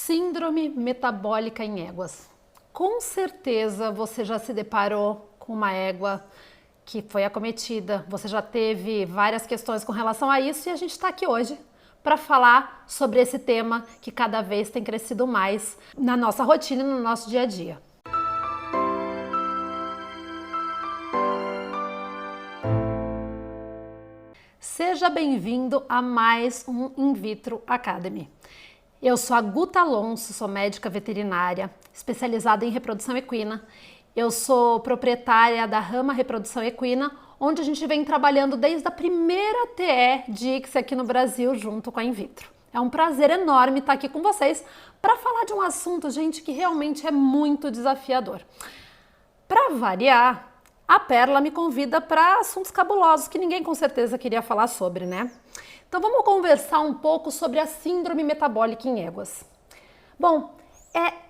Síndrome metabólica em éguas. Com certeza você já se deparou com uma égua que foi acometida, você já teve várias questões com relação a isso e a gente está aqui hoje para falar sobre esse tema que cada vez tem crescido mais na nossa rotina e no nosso dia a dia. Seja bem-vindo a mais um In Vitro Academy. Eu sou a Guta Alonso, sou médica veterinária, especializada em reprodução equina. Eu sou proprietária da Rama Reprodução Equina, onde a gente vem trabalhando desde a primeira TE de ICSI aqui no Brasil, junto com a In Vitro. É um prazer enorme estar aqui com vocês para falar de um assunto, gente, que realmente é muito desafiador. Para variar, a Perla me convida para assuntos cabulosos que ninguém com certeza queria falar sobre, né? Então vamos conversar um pouco sobre a síndrome metabólica em éguas. Bom,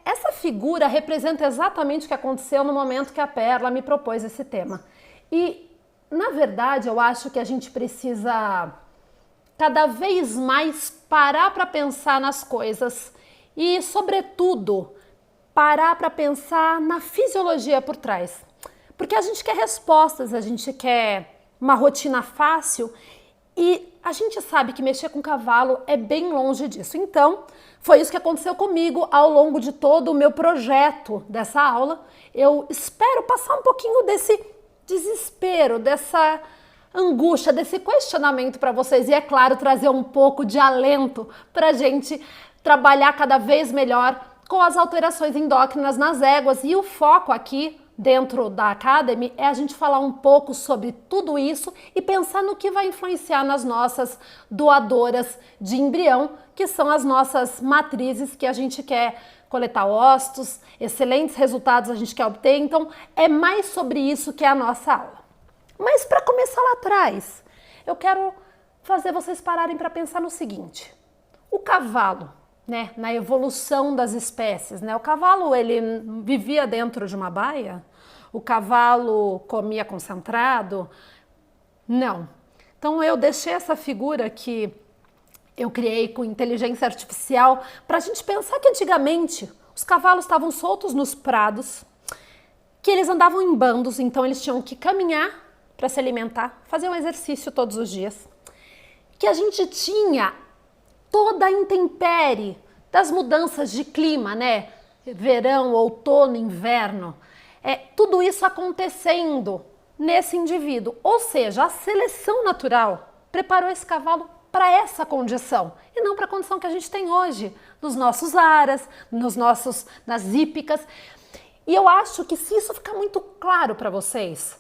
essa figura representa exatamente o que aconteceu no momento que a Perla me propôs esse tema. E, na verdade, eu acho que a gente precisa cada vez mais parar para pensar nas coisas e, sobretudo, parar para pensar na fisiologia por trás. Porque a gente quer respostas, a gente quer uma rotina fácil e a gente sabe que mexer com cavalo é bem longe disso. Então, foi isso que aconteceu comigo ao longo de todo o meu projeto dessa aula. Eu espero passar um pouquinho desse desespero, dessa angústia, desse questionamento para vocês e, é claro, trazer um pouco de alento para a gente trabalhar cada vez melhor com as alterações endócrinas nas éguas. E o foco aqui dentro da Academy é a gente falar um pouco sobre tudo isso e pensar no que vai influenciar nas nossas doadoras de embrião, que são as nossas matrizes que a gente quer coletar ócitos, excelentes resultados a gente quer obter, então é mais sobre isso que é a nossa aula. Mas para começar lá atrás, eu quero fazer vocês pararem para pensar no seguinte: o cavalo, né, na evolução das espécies, né? O cavalo, ele vivia dentro de uma baia? O cavalo comia concentrado? Não. Então eu deixei essa figura que eu criei com inteligência artificial para a gente pensar que antigamente os cavalos estavam soltos nos prados, que eles andavam em bandos, então eles tinham que caminhar para se alimentar, fazer um exercício todos os dias, que a gente tinha toda a intempérie das mudanças de clima, né? Verão, outono, inverno, tudo isso acontecendo nesse indivíduo. Ou seja, a seleção natural preparou esse cavalo para essa condição e não para a condição que a gente tem hoje, nos nossos aras, nas hípicas. E eu acho que se isso ficar muito claro para vocês,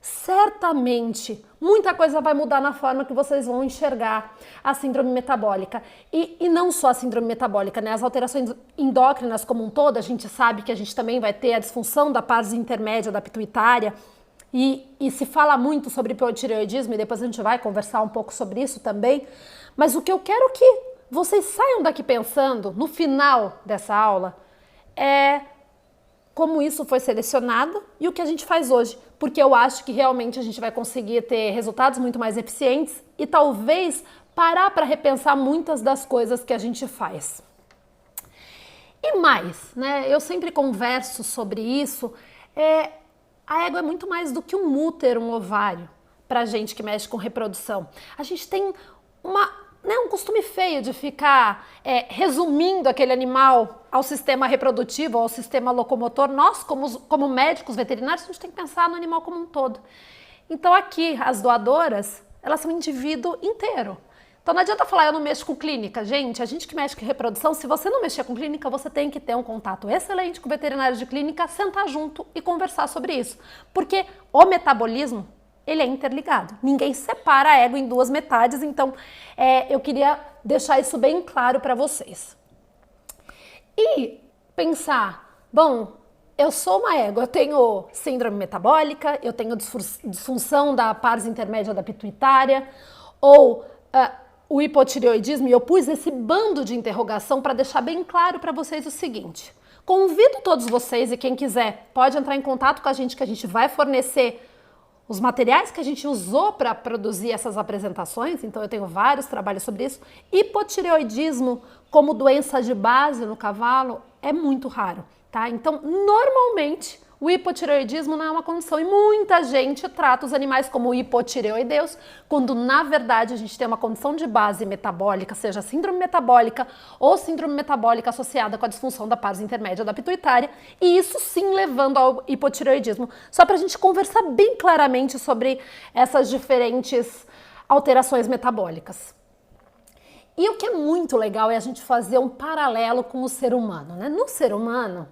certamente muita coisa vai mudar na forma que vocês vão enxergar a síndrome metabólica. E não só a síndrome metabólica, né? As alterações endócrinas como um todo, a gente sabe que a gente também vai ter a disfunção da parte intermédia da pituitária e se fala muito sobre hipotireoidismo e depois a gente vai conversar um pouco sobre isso também. Mas o que eu quero que vocês saiam daqui pensando no final dessa aula é como isso foi selecionado e o que a gente faz hoje, porque eu acho que realmente a gente vai conseguir ter resultados muito mais eficientes e talvez parar para repensar muitas das coisas que a gente faz. E mais, né? Eu sempre converso sobre isso, a égua é muito mais do que um útero, um ovário, para a gente que mexe com reprodução. A gente tem um costume feio de ficar resumindo aquele animal ao sistema reprodutivo, ao sistema locomotor. Nós, como médicos veterinários, a gente tem que pensar no animal como um todo. Então aqui, as doadoras, elas são um indivíduo inteiro. Então não adianta falar, eu não mexo com clínica. Gente, a gente que mexe com reprodução, se você não mexer com clínica, você tem que ter um contato excelente com o veterinário de clínica, sentar junto e conversar sobre isso. Porque o metabolismo, ele é interligado. Ninguém separa a égua em duas metades, então eu queria deixar isso bem claro para vocês. E pensar, bom, eu sou uma égua, eu tenho síndrome metabólica, eu tenho disfunção da pars intermédia da pituitária, ou o hipotireoidismo, e eu pus esse bando de interrogação para deixar bem claro para vocês o seguinte: convido todos vocês, e quem quiser pode entrar em contato com a gente, que a gente vai fornecer os materiais que a gente usou para produzir essas apresentações, então eu tenho vários trabalhos sobre isso. Hipotireoidismo como doença de base no cavalo é muito raro, tá? Então, normalmente, o hipotireoidismo não é uma condição e muita gente trata os animais como hipotireoideus, quando na verdade a gente tem uma condição de base metabólica, seja síndrome metabólica ou síndrome metabólica associada com a disfunção da parsa intermédia da pituitária, e isso sim levando ao hipotireoidismo. Só para a gente conversar bem claramente sobre essas diferentes alterações metabólicas. E o que é muito legal é a gente fazer um paralelo com o ser humano, né? No ser humano,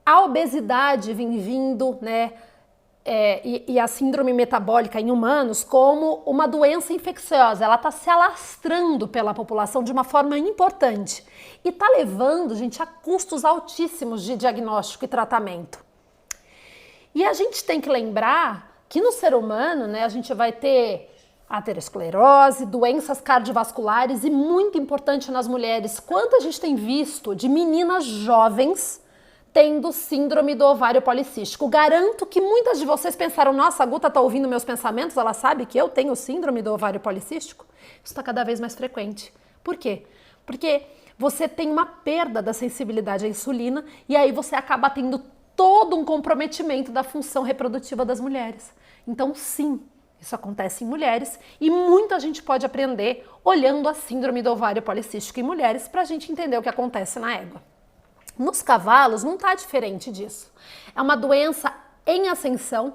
a obesidade vem vindo, né, e a síndrome metabólica em humanos como uma doença infecciosa. Ela está se alastrando pela população de uma forma importante e está levando, gente, a custos altíssimos de diagnóstico e tratamento. E a gente tem que lembrar que no ser humano, né, a gente vai ter aterosclerose, doenças cardiovasculares e, muito importante nas mulheres, quanto a gente tem visto de meninas jovens tendo síndrome do ovário policístico. Garanto que muitas de vocês pensaram, nossa, a Guta tá ouvindo meus pensamentos, ela sabe que eu tenho síndrome do ovário policístico? Isso está cada vez mais frequente. Por quê? Porque você tem uma perda da sensibilidade à insulina e aí você acaba tendo todo um comprometimento da função reprodutiva das mulheres. Então, sim, isso acontece em mulheres e muita gente pode aprender olhando a síndrome do ovário policístico em mulheres para a gente entender o que acontece na égua. Nos cavalos não está diferente disso. É uma doença em ascensão,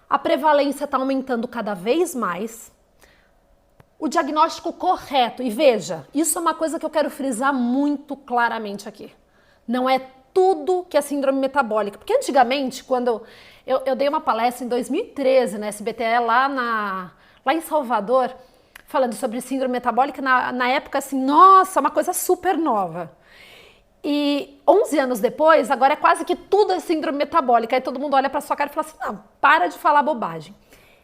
a prevalência está aumentando cada vez mais. O diagnóstico correto, e veja, isso é uma coisa que eu quero frisar muito claramente aqui. Não é tudo que é síndrome metabólica, porque antigamente, quando eu dei uma palestra em 2013 na SBT lá em Salvador, falando sobre síndrome metabólica, na época assim, nossa, uma coisa super nova. E 11 anos depois, agora é quase que tudo é síndrome metabólica. Aí todo mundo olha para sua cara e fala assim, não, para de falar bobagem.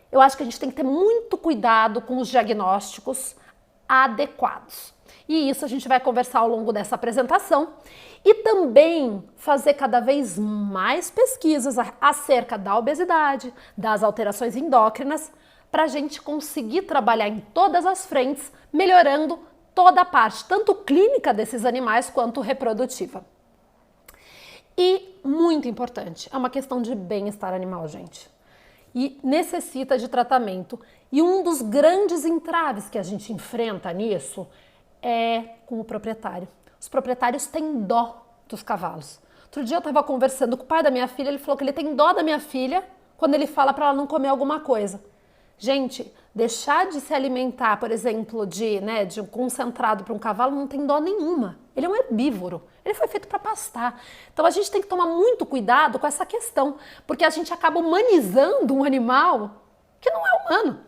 Eu acho que a gente tem que ter muito cuidado com os diagnósticos adequados. E isso a gente vai conversar ao longo dessa apresentação. E também fazer cada vez mais pesquisas acerca da obesidade, das alterações endócrinas, para a gente conseguir trabalhar em todas as frentes, melhorando toda a parte, tanto clínica desses animais quanto reprodutiva. E, muito importante, é uma questão de bem-estar animal, gente. E necessita de tratamento. E um dos grandes entraves que a gente enfrenta nisso é com o proprietário. Os proprietários têm dó dos cavalos. Outro dia eu estava conversando com o pai da minha filha, ele falou que ele tem dó da minha filha quando ele fala para ela não comer alguma coisa. Gente, deixar de se alimentar, por exemplo, de um concentrado para um cavalo não tem dó nenhuma. Ele é um herbívoro, ele foi feito para pastar. Então a gente tem que tomar muito cuidado com essa questão, porque a gente acaba humanizando um animal que não é humano.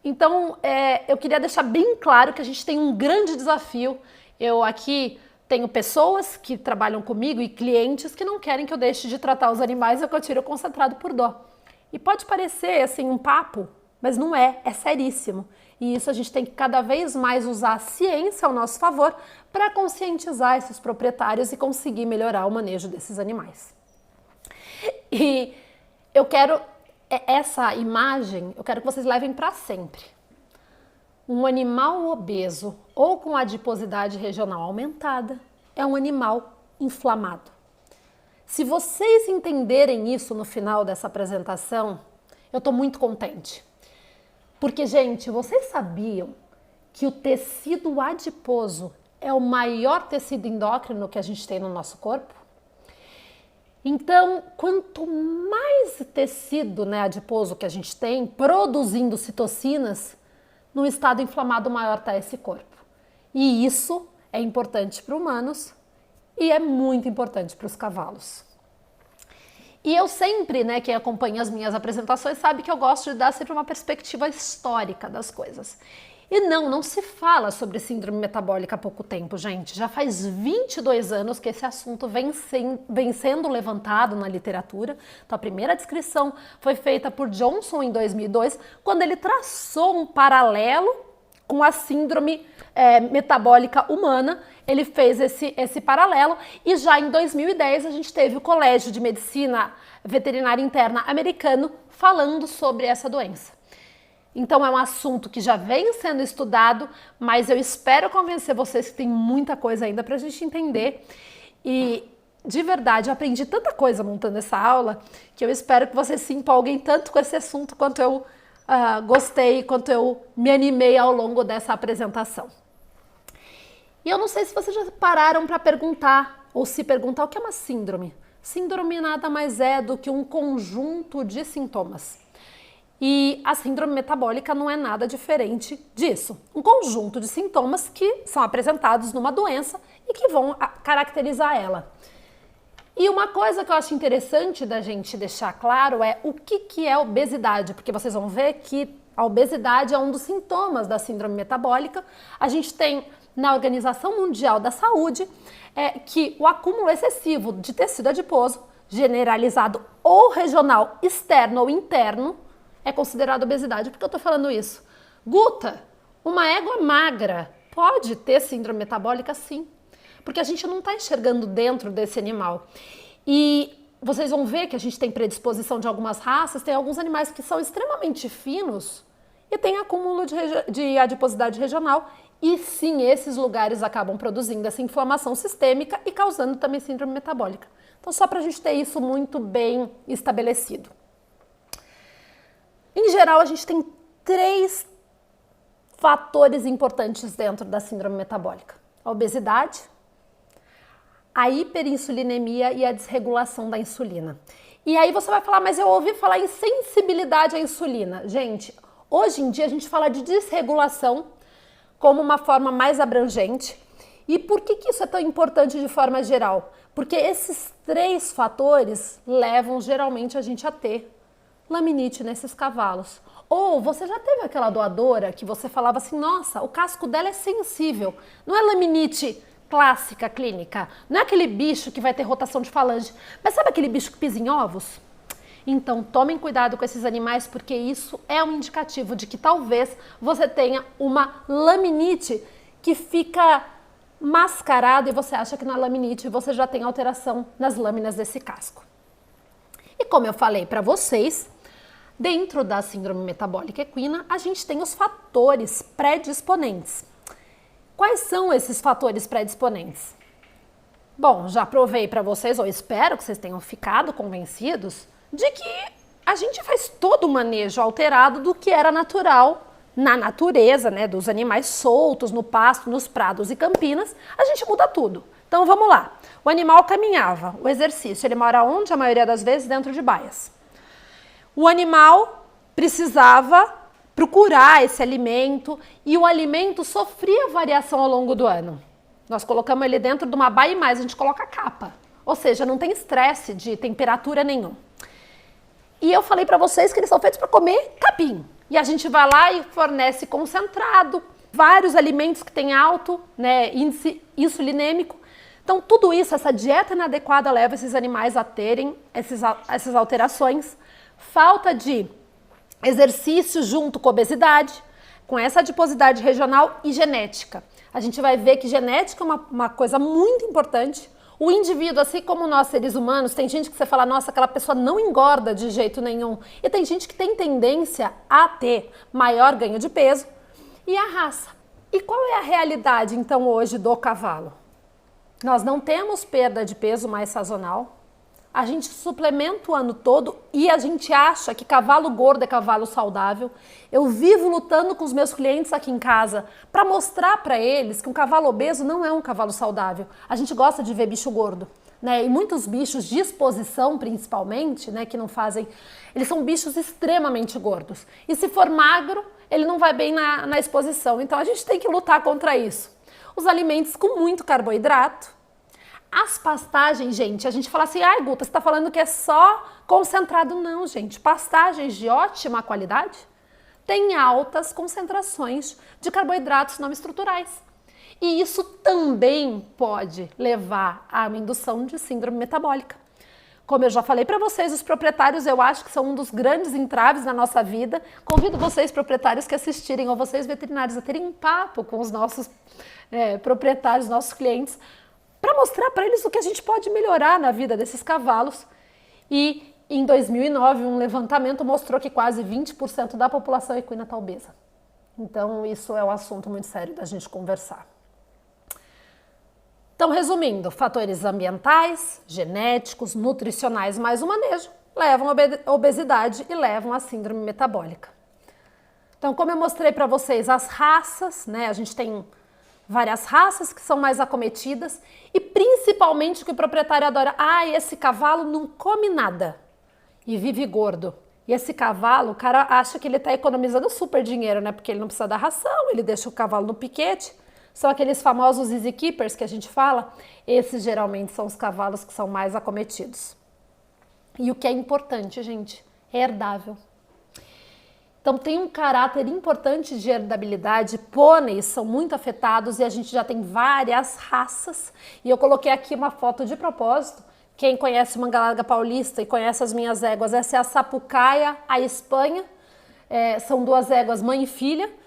Então eu queria deixar bem claro que a gente tem um grande desafio. Eu aqui tenho pessoas que trabalham comigo e clientes que não querem que eu deixe de tratar os animais ou que eu tire o concentrado por dó. E pode parecer assim um papo, mas não é seríssimo. E isso a gente tem que cada vez mais usar a ciência ao nosso favor para conscientizar esses proprietários e conseguir melhorar o manejo desses animais. E eu quero, essa imagem, eu quero que vocês levem para sempre. Um animal obeso ou com adiposidade regional aumentada é um animal inflamado. Se vocês entenderem isso no final dessa apresentação, eu estou muito contente. Porque, gente, vocês sabiam que o tecido adiposo é o maior tecido endócrino que a gente tem no nosso corpo? Então, quanto mais tecido adiposo que a gente tem, produzindo citocinas, no estado inflamado maior está esse corpo. E isso é importante para humanos e é muito importante para os cavalos. E eu sempre, quem acompanha as minhas apresentações sabe que eu gosto de dar sempre uma perspectiva histórica das coisas. E não se fala sobre síndrome metabólica há pouco tempo, gente. Já faz 22 anos que esse assunto vem sendo levantado na literatura. Então, a primeira descrição foi feita por Johnson em 2002, quando ele traçou um paralelo com a síndrome metabólica humana. Ele fez esse paralelo e já em 2010 a gente teve o Colégio de Medicina Veterinária Interna americano falando sobre essa doença. Então é um assunto que já vem sendo estudado, mas eu espero convencer vocês que tem muita coisa ainda para a gente entender. E de verdade, eu aprendi tanta coisa montando essa aula que eu espero que vocês se empolguem tanto com esse assunto quanto eu gostei, quanto eu me animei ao longo dessa apresentação. E eu não sei se vocês já pararam para perguntar ou se perguntar o que é uma síndrome. Síndrome nada mais é do que um conjunto de sintomas. E a síndrome metabólica não é nada diferente disso. Um conjunto de sintomas que são apresentados numa doença e que vão caracterizar ela. E uma coisa que eu acho interessante da gente deixar claro é o que é obesidade, porque vocês vão ver que a obesidade é um dos sintomas da síndrome metabólica. A gente tem na Organização Mundial da Saúde que o acúmulo excessivo de tecido adiposo, generalizado ou regional, externo ou interno, é considerado obesidade. Por que eu tô falando isso? Guta, uma égua magra pode ter síndrome metabólica? Sim, porque a gente não está enxergando dentro desse animal. E vocês vão ver que a gente tem predisposição de algumas raças, tem alguns animais que são extremamente finos e tem acúmulo de adiposidade regional. E sim, esses lugares acabam produzindo essa inflamação sistêmica e causando também síndrome metabólica. Então, só para a gente ter isso muito bem estabelecido. Em geral, a gente tem 3 fatores importantes dentro da síndrome metabólica: a obesidade, a hiperinsulinemia e a desregulação da insulina. E aí você vai falar, mas eu ouvi falar em sensibilidade à insulina. Gente, hoje em dia a gente fala de desregulação como uma forma mais abrangente. E por que isso é tão importante de forma geral? Porque esses 3 fatores levam geralmente a gente a ter laminite nesses cavalos. Ou você já teve aquela doadora que você falava assim, nossa, o casco dela é sensível. Não é laminite clássica, clínica. Não é aquele bicho que vai ter rotação de falange. Mas sabe aquele bicho que pisa em ovos? Então tomem cuidado com esses animais, porque isso é um indicativo de que talvez você tenha uma laminite que fica mascarada e você acha que não é laminite e você já tem alteração nas lâminas desse casco. E como eu falei para vocês, dentro da síndrome metabólica equina, a gente tem os fatores predisponentes. Quais são esses fatores predisponentes? Bom, já provei para vocês, ou espero que vocês tenham ficado convencidos, de que a gente faz todo o manejo alterado do que era natural na natureza, né, dos animais soltos, no pasto, nos prados e campinas, a gente muda tudo. Então vamos lá, o animal caminhava, o exercício, ele mora onde? A maioria das vezes dentro de baias. O animal precisava procurar esse alimento e o alimento sofria variação ao longo do ano. Nós colocamos ele dentro de uma baia e mais, a gente coloca capa, ou seja, não tem estresse de temperatura nenhum. E eu falei para vocês que eles são feitos para comer capim. E a gente vai lá e fornece concentrado, vários alimentos que têm alto, né, índice insulinêmico. Então tudo isso, essa dieta inadequada leva esses animais a terem essas alterações. Falta de exercício junto com obesidade, com essa adiposidade regional e genética. A gente vai ver que genética é uma coisa muito importante. O indivíduo, assim como nós seres humanos, tem gente que você fala, nossa, aquela pessoa não engorda de jeito nenhum. E tem gente que tem tendência a ter maior ganho de peso. E a raça. E qual é a realidade, então, hoje do cavalo? Nós não temos perda de peso mais sazonal. A gente suplementa o ano todo e a gente acha que cavalo gordo é cavalo saudável. Eu vivo lutando com os meus clientes aqui em casa para mostrar para eles que um cavalo obeso não é um cavalo saudável. A gente gosta de ver bicho gordo, né? E muitos bichos de exposição, principalmente, né, que não fazem... Eles são bichos extremamente gordos. E se for magro, ele não vai bem na exposição. Então a gente tem que lutar contra isso. Os alimentos com muito carboidrato. As pastagens, gente, a gente fala assim, ai Guta, você está falando que é só concentrado. Não, gente, pastagens de ótima qualidade têm altas concentrações de carboidratos não estruturais. E isso também pode levar a uma indução de síndrome metabólica. Como eu já falei para vocês, os proprietários eu acho que são um dos grandes entraves na nossa vida. Convido vocês, proprietários, que assistirem, ou vocês, veterinários, a terem um papo com os nossos proprietários, nossos clientes, para mostrar para eles o que a gente pode melhorar na vida desses cavalos. E em 2009, um levantamento mostrou que quase 20% da população equina está obesa. Então, isso é um assunto muito sério da gente conversar. Então, resumindo, fatores ambientais, genéticos, nutricionais mais o manejo levam à obesidade e levam à síndrome metabólica. Então, como eu mostrei para vocês, as raças, né? A gente tem várias raças que são mais acometidas e principalmente o que o proprietário adora. Ah, esse cavalo não come nada e vive gordo. E esse cavalo, o cara acha que ele está economizando super dinheiro, né? Porque ele não precisa dar ração, ele deixa o cavalo no piquete. São aqueles famosos easy keepers que a gente fala. Esses geralmente são os cavalos que são mais acometidos. E o que é importante, gente, é herdável. Então tem um caráter importante de herdabilidade. Pôneis são muito afetados e a gente já tem várias raças. E eu coloquei aqui uma foto de propósito. Quem conhece o Manga Larga Paulista e conhece as minhas éguas, essa é a Sapucaia, a Espanha. São duas éguas, mãe e filha.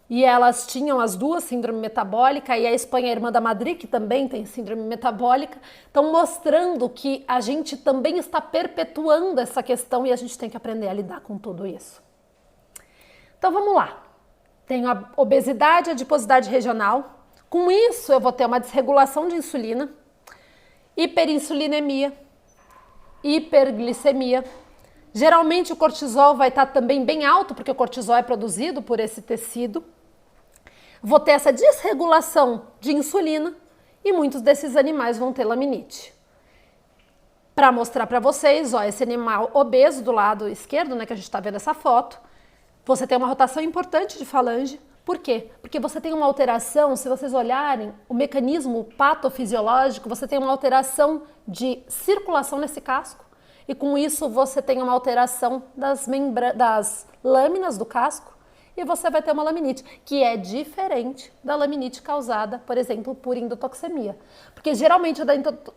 E elas tinham as duas síndrome metabólica, e a Espanha é a irmã da Madrid, que também tem síndrome metabólica. Então, mostrando que a gente também está perpetuando essa questão e a gente tem que aprender a lidar com tudo isso. Então, vamos lá. Tenho a obesidade e a adiposidade regional. Com isso, eu vou ter uma desregulação de insulina, hiperinsulinemia, hiperglicemia. Geralmente, o cortisol vai estar também bem alto, porque o cortisol é produzido por esse tecido. Vou ter essa desregulação de insulina e muitos desses animais vão ter laminite. Para mostrar para vocês, ó, esse animal obeso do lado esquerdo, né, que a gente está vendo essa foto, você tem uma rotação importante de falange. Por quê? Porque você tem uma alteração, se vocês olharem o mecanismo patofisiológico, você tem uma alteração de circulação nesse casco. E com isso você tem uma alteração das lâminas do casco e você vai ter uma laminite, que é diferente da laminite causada, por exemplo, por endotoxemia. Porque geralmente da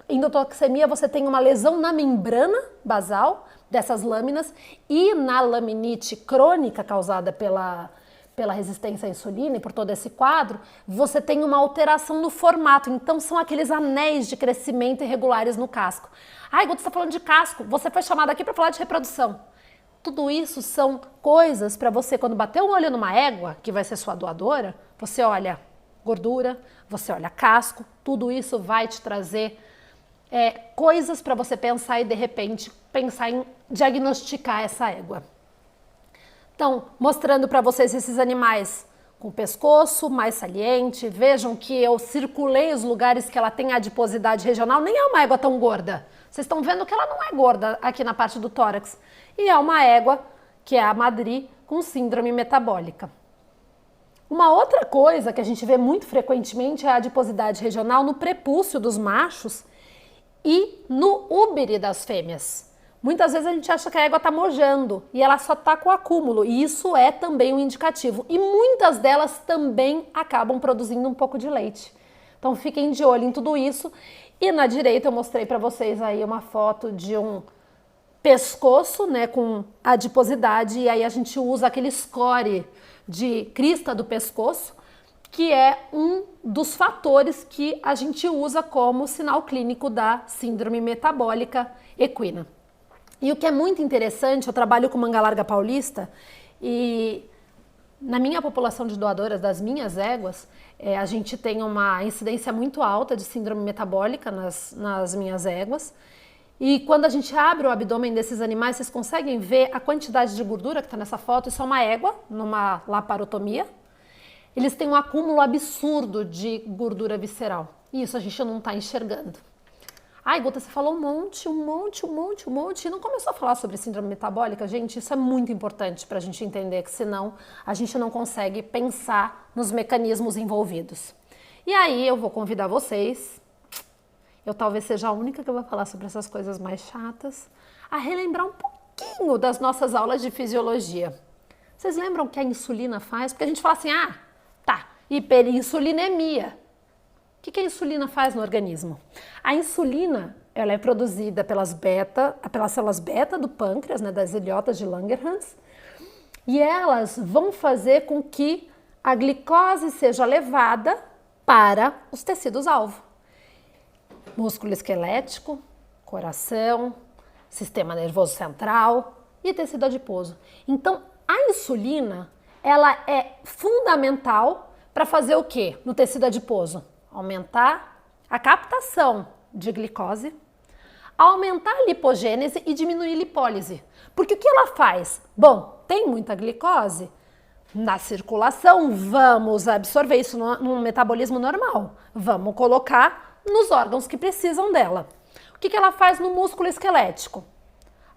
endotoxemia você tem uma lesão na membrana basal dessas lâminas e na laminite crônica causada pela resistência à insulina e por todo esse quadro, você tem uma alteração no formato. Então são aqueles anéis de crescimento irregulares no casco. Ai, Guto, você está falando de casco, você foi chamado aqui para falar de reprodução. Tudo isso são coisas para você, quando bater um olho numa égua, que vai ser sua doadora, você olha gordura, você olha casco, tudo isso vai te trazer coisas para você pensar e de repente pensar em diagnosticar essa égua. Então, mostrando para vocês esses animais com pescoço mais saliente, vejam que eu circulei os lugares que ela tem adiposidade regional, nem é uma égua tão gorda. Vocês estão vendo que ela não é gorda aqui na parte do tórax. E é uma égua, que é a Madrid, com síndrome metabólica. Uma outra coisa que a gente vê muito frequentemente é a adiposidade regional no prepúcio dos machos e no úbere das fêmeas. Muitas vezes a gente acha que a égua está mojando e ela só está com acúmulo, e isso é também um indicativo. E muitas delas também acabam produzindo um pouco de leite. Então fiquem de olho em tudo isso. E na direita eu mostrei para vocês aí uma foto de um pescoço, né, com adiposidade, e aí a gente usa aquele score de crista do pescoço, que é um dos fatores que a gente usa como sinal clínico da síndrome metabólica equina. E o que é muito interessante, eu trabalho com Manga Larga Paulista e na minha população de doadoras das minhas éguas, a gente tem uma incidência muito alta de síndrome metabólica nas minhas éguas. E quando a gente abre o abdômen desses animais, vocês conseguem ver a quantidade de gordura que está nessa foto. Isso é uma égua, numa laparotomia. Eles têm um acúmulo absurdo de gordura visceral. E isso a gente não está enxergando. Ai, Guta, você falou um monte, e não começou a falar sobre síndrome metabólica? Gente, isso é muito importante para a gente entender, que senão a gente não consegue pensar nos mecanismos envolvidos. E aí eu vou convidar vocês, eu talvez seja a única que vai falar sobre essas coisas mais chatas, a relembrar um pouquinho das nossas aulas de fisiologia. Vocês lembram o que a insulina faz? Porque a gente fala assim, hiperinsulinemia. O que a insulina faz no organismo? A insulina, Ela é produzida pelas células beta do pâncreas, né, das ilhotas de Langerhans, e elas vão fazer com que a glicose seja levada para os tecidos-alvo. Músculo esquelético, coração, sistema nervoso central e tecido adiposo. Então, a insulina, ela é fundamental para fazer o quê no tecido adiposo? Aumentar a captação de glicose, aumentar a lipogênese e diminuir a lipólise. Porque o que ela faz? Bom, tem muita glicose na circulação, vamos absorver isso no metabolismo normal. Vamos colocar nos órgãos que precisam dela. O que ela faz no músculo esquelético?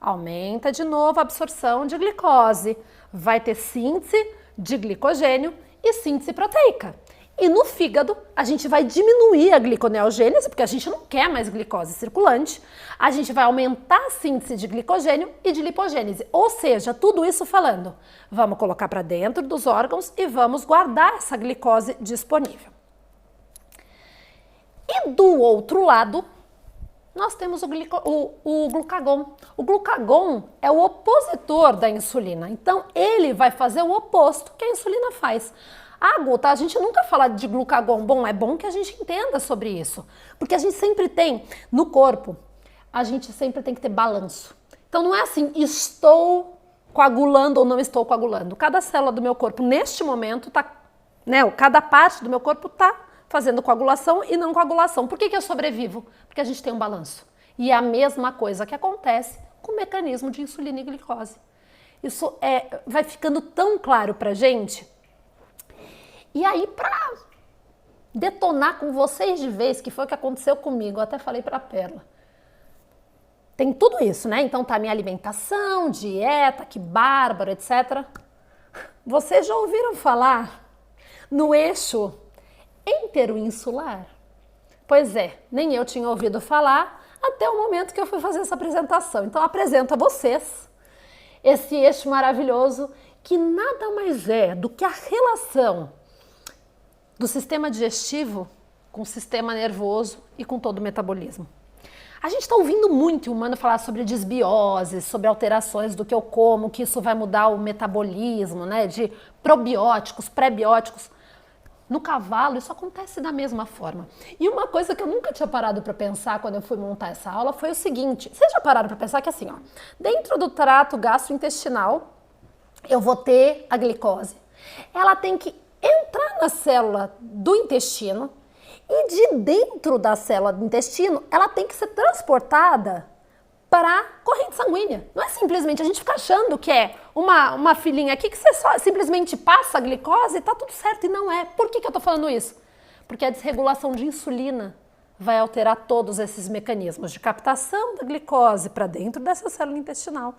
Aumenta de novo a absorção de glicose, vai ter síntese de glicogênio e síntese proteica. E no fígado, a gente vai diminuir a gliconeogênese, porque a gente não quer mais glicose circulante. A gente vai aumentar a síntese de glicogênio e de lipogênese. Ou seja, tudo isso falando, vamos colocar para dentro dos órgãos e vamos guardar essa glicose disponível. E do outro lado, nós temos o glucagon. O glucagon é o opositor da insulina. Então, ele vai fazer o oposto que a insulina faz. Ah, Guta, a gente nunca fala de glucagon. Bom, é bom que a gente entenda sobre isso. Porque a gente sempre tem, no corpo, a gente sempre tem que ter balanço. Então não é assim, estou coagulando ou não estou coagulando. Cada célula do meu corpo, neste momento, cada parte do meu corpo está fazendo coagulação e não coagulação. Por que eu sobrevivo? Porque a gente tem um balanço. E é a mesma coisa que acontece com o mecanismo de insulina e glicose. Isso vai ficando tão claro pra gente. E aí, para detonar com vocês de vez, que foi o que aconteceu comigo, eu até falei para a Perla. Tem tudo isso, né? Então tá minha alimentação, dieta, que bárbaro, etc. Vocês já ouviram falar no eixo enteroinsular? Pois é, nem eu tinha ouvido falar até o momento que eu fui fazer essa apresentação. Então apresento a vocês esse eixo maravilhoso que nada mais é do que a relação do sistema digestivo com o sistema nervoso e com todo o metabolismo. A gente está ouvindo muito o humano falar sobre desbiose, sobre alterações do que eu como, que isso vai mudar o metabolismo, né, de probióticos, pré-bióticos. No cavalo isso acontece da mesma forma. E uma coisa que eu nunca tinha parado para pensar quando eu fui montar essa aula foi o seguinte, vocês já pararam para pensar que assim, ó, dentro do trato gastrointestinal eu vou ter a glicose. Ela tem que entrar na célula do intestino e de dentro da célula do intestino ela tem que ser transportada para a corrente sanguínea. Não é simplesmente a gente ficar achando que é uma filhinha aqui que você só simplesmente passa a glicose e tá tudo certo, e não é. Por que eu tô falando isso? Porque a desregulação de insulina vai alterar todos esses mecanismos de captação da glicose para dentro dessa célula intestinal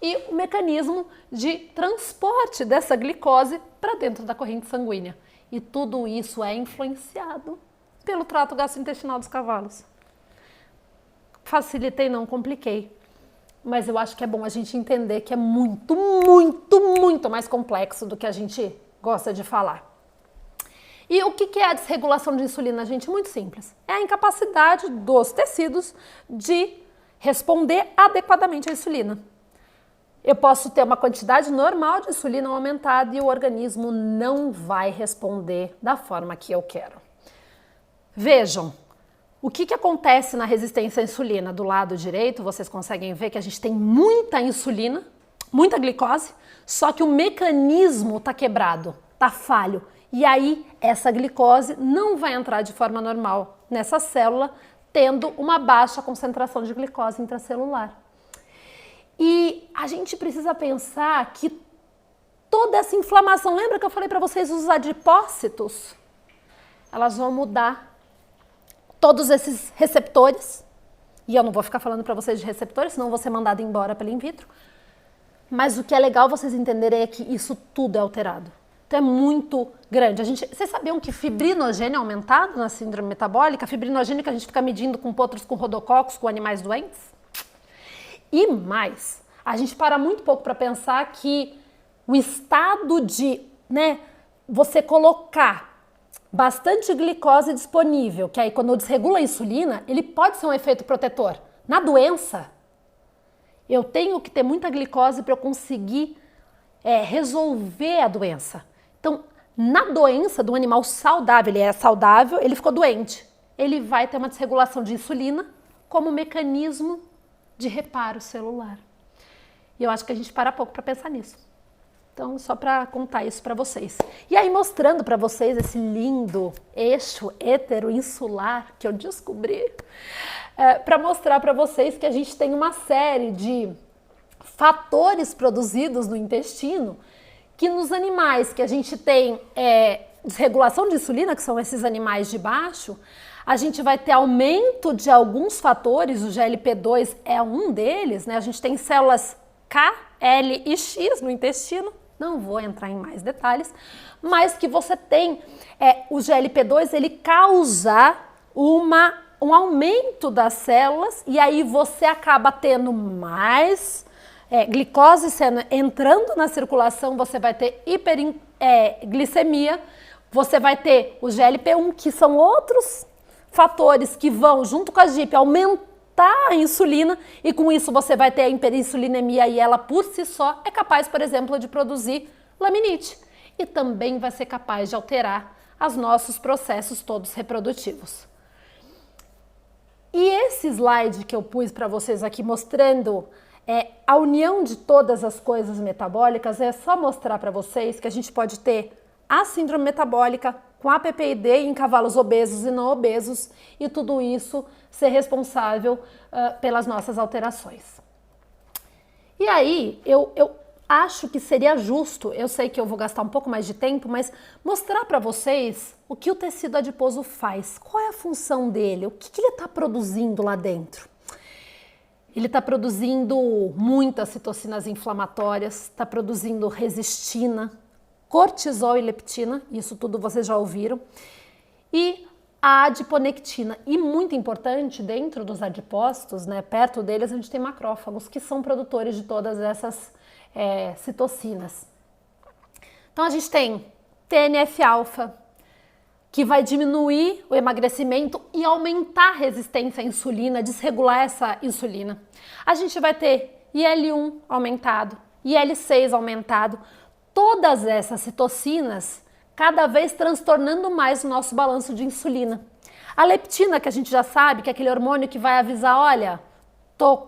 e o mecanismo de transporte dessa glicose para dentro da corrente sanguínea. E tudo isso é influenciado pelo trato gastrointestinal dos cavalos. Facilitei, não compliquei. Mas eu acho que é bom a gente entender que é muito, muito, muito mais complexo do que a gente gosta de falar. E o que é a desregulação de insulina, gente? Muito simples. É a incapacidade dos tecidos de responder adequadamente à insulina. Eu posso ter uma quantidade normal de insulina aumentada e o organismo não vai responder da forma que eu quero. Vejam, o que acontece na resistência à insulina? Do lado direito, vocês conseguem ver que a gente tem muita insulina, muita glicose, só que o mecanismo está quebrado, está falho. E aí, essa glicose não vai entrar de forma normal nessa célula, tendo uma baixa concentração de glicose intracelular. E a gente precisa pensar que toda essa inflamação, lembra que eu falei para vocês os adipócitos? Elas vão mudar todos esses receptores, e eu não vou ficar falando para vocês de receptores, senão vou ser mandada embora pela in vitro. Mas o que é legal vocês entenderem é que isso tudo é alterado. Então é muito grande. Vocês sabiam que fibrinogênio é aumentado na síndrome metabólica? Fibrinogênio que a gente fica medindo com potros, com rodococos, com animais doentes? E mais, a gente para muito pouco para pensar que o estado de, você colocar bastante glicose disponível, que aí quando eu desregulo a insulina, ele pode ser um efeito protetor. Na doença, eu tenho que ter muita glicose para eu conseguir resolver a doença. Então, na doença do animal saudável, ele é saudável, ele ficou doente, ele vai ter uma desregulação de insulina como mecanismo de reparo celular. E eu acho que a gente para pouco para pensar nisso. Então, só para contar isso para vocês. E aí, mostrando para vocês esse lindo eixo heteroinsular que eu descobri, para mostrar para vocês que a gente tem uma série de fatores produzidos no intestino que nos animais que a gente tem desregulação de insulina, que são esses animais de baixo, a gente vai ter aumento de alguns fatores, o GLP-2 é um deles, né? A gente tem células K, L e X no intestino, não vou entrar em mais detalhes, mas que você tem o GLP-2, ele causa um aumento das células e aí você acaba tendo mais glicose entrando na circulação, você vai ter hiperglicemia, você vai ter o GLP-1, que são outros fatores que vão, junto com a GIP, aumentar a insulina e com isso você vai ter a hiperinsulinemia e ela por si só é capaz, por exemplo, de produzir laminite e também vai ser capaz de alterar os nossos processos todos reprodutivos. E esse slide que eu pus para vocês aqui mostrando a união de todas as coisas metabólicas é só mostrar para vocês que a gente pode ter a síndrome metabólica com a PPID em cavalos obesos e não obesos e tudo isso ser responsável pelas nossas alterações. E aí, eu acho que seria justo, eu sei que eu vou gastar um pouco mais de tempo, mas mostrar para vocês o que o tecido adiposo faz, qual é a função dele, o que ele está produzindo lá dentro. Ele está produzindo muitas citocinas inflamatórias, está produzindo resistina, cortisol e leptina, isso tudo vocês já ouviram, e a adiponectina. E muito importante, dentro dos adipócitos, né, perto deles, a gente tem macrófagos, que são produtores de todas essas citocinas. Então a gente tem TNF-alfa, que vai diminuir o emagrecimento e aumentar a resistência à insulina, desregular essa insulina. A gente vai ter IL-1 aumentado, IL-6 aumentado, todas essas citocinas cada vez transtornando mais o nosso balanço de insulina. A leptina, que a gente já sabe, que é aquele hormônio que vai avisar, olha, tô